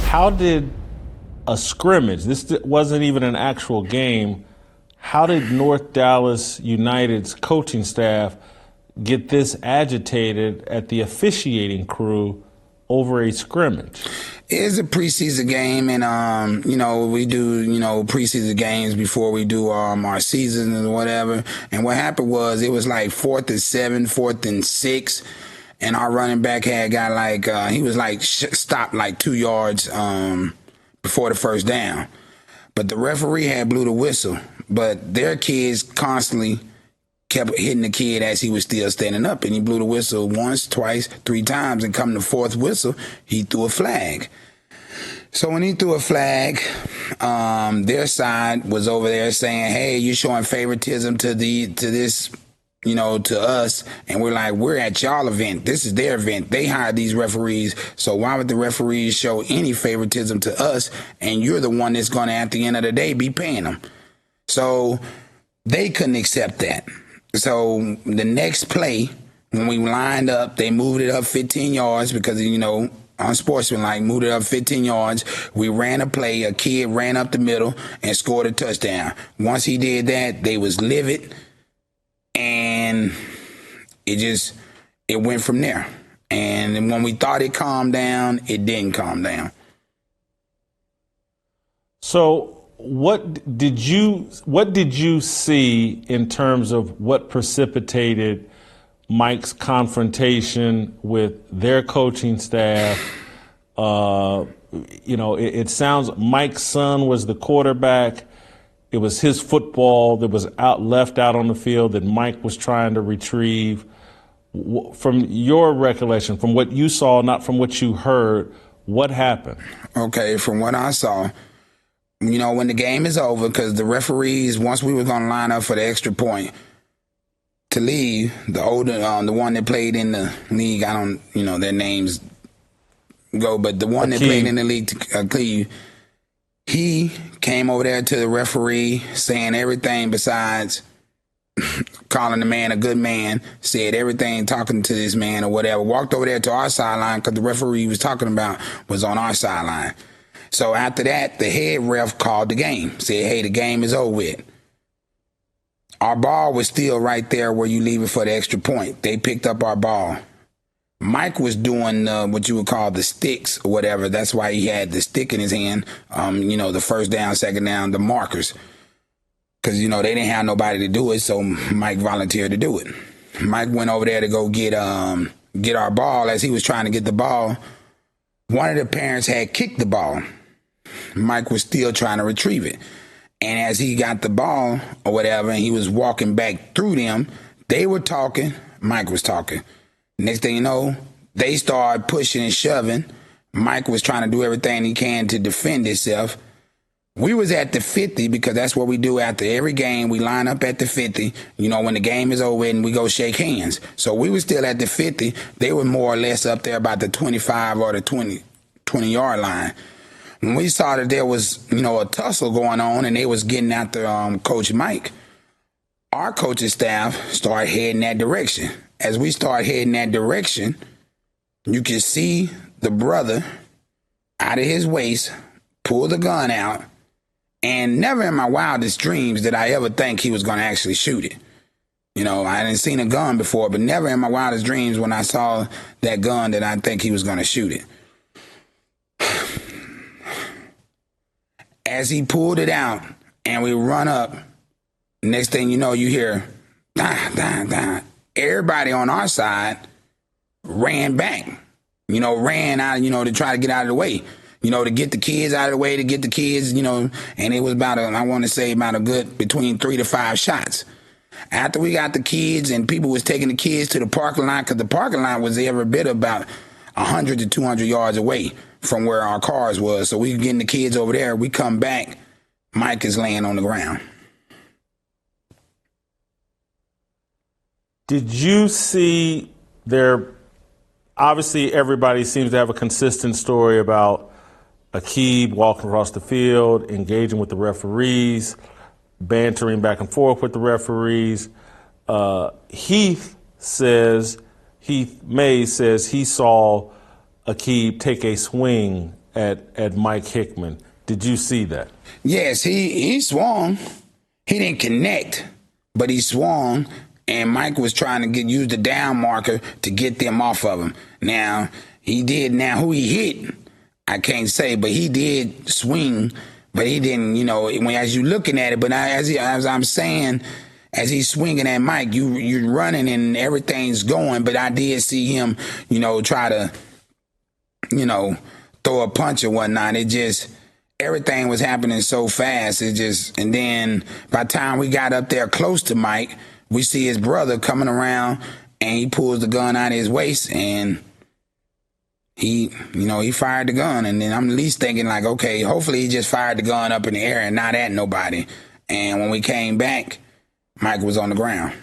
How did a scrimmage, this wasn't even an actual game, how did North Dallas United's coaching staff get this agitated at the officiating crew over a scrimmage? It's a preseason game, and we do preseason games before we do our season and whatever. And what happened was it was like 4th and 7, 4th and 6, and our running back had got he was stopped like 2 yards before the first down, but the referee had blew the whistle. But their kids constantly kept hitting the kid as he was still standing up, and he blew the whistle once, twice, 3 times, and come the 4th whistle, he threw a flag. So when he threw a flag, their side was over there saying, "Hey, you're showing favoritism to this, to us," and we're like, "We're at y'all event. This is their event. They hired these referees, so why would the referees show any favoritism to us? And you're the one that's going to, at the end of the day, be paying them." So they couldn't accept that. So the next play, when we lined up, they moved it up 15 yards because, unsportsmanlike, moved it up 15 yards. We ran a play. A kid ran up the middle and scored a touchdown. Once he did that, they was livid, and it went from there. And when we thought it calmed down, it didn't calm down. So what did you see in terms of what precipitated Mike's confrontation with their coaching staff? It sounds Mike's son was the quarterback. It was his football that was left out on the field that Mike was trying to retrieve. From your recollection, from what you saw, not from what you heard, what happened? Okay, from what I saw, when the game is over, because the referees, once we were going to line up for the extra point, Talib, the one that played in the league, I don't, their names go, but the one that played in the league, Aqib, he came over there to the referee saying everything besides calling the man a good man, said everything talking to this man or whatever, walked over there to our sideline because the referee he was talking about was on our sideline. So after that, the head ref called the game, said, "Hey, the game is over with." Our ball was still right there where you leave it for the extra point. They picked up our ball. Mike was doing what you would call the sticks or whatever. That's why he had the stick in his hand, the first down, second down, the markers. Because, they didn't have nobody to do it, so Mike volunteered to do it. Mike went over there to go get our ball. As he was trying to get the ball, one of the parents had kicked the ball. Mike was still trying to retrieve it. And as he got the ball or whatever, and he was walking back through them, they were talking, Mike was talking. Next thing you know, they started pushing and shoving. Mike was trying to do everything he can to defend himself. We was at the 50 because that's what we do after every game. We line up at the 50, when the game is over and we go shake hands. So we were still at the 50. They were more or less up there about the 25 or the 20-yard line. When we saw that there was, a tussle going on and they was getting after Coach Mike, our coaching staff started heading that direction. As we start heading that direction, you can see the brother out of his waist pull the gun out, and never in my wildest dreams did I ever think he was going to actually shoot it. I hadn't seen a gun before, but never in my wildest dreams when I saw that gun did I think he was going to shoot it. As he pulled it out and we run up, next thing you know, you hear, "Dah, dah, dah." Everybody on our side ran back, ran out, to try to get out of the way, to get the kids out of the way, to get the kids, and it was about a good between 3 to 5 shots. After we got the kids and people was taking the kids to the parking lot, because the parking lot was every bit about 100 to 200 yards away from where our cars was. So we were getting the kids over there. We come back, Mike is laying on the ground. Did you see obviously everybody seems to have a consistent story about Aqib walking across the field, engaging with the referees, bantering back and forth with the referees. Heath Mays says he saw Aqib take a swing at Mike Hickmon. Did you see that? Yes, he swung. He didn't connect, but he swung, and Mike was trying to use the down marker to get them off of him. Now, he did. Now, who he hit, I can't say, but he did swing, but he didn't, as you looking at it, but as I'm saying, as he's swinging at Mike, you're running and everything's going, but I did see him, try to, throw a punch or whatnot. It just, everything was happening so fast. And then by the time we got up there close to Mike, we see his brother coming around and he pulls the gun out of his waist and he fired the gun. And then I'm at least thinking like, okay, hopefully he just fired the gun up in the air and not at nobody. And when we came back, Mike was on the ground.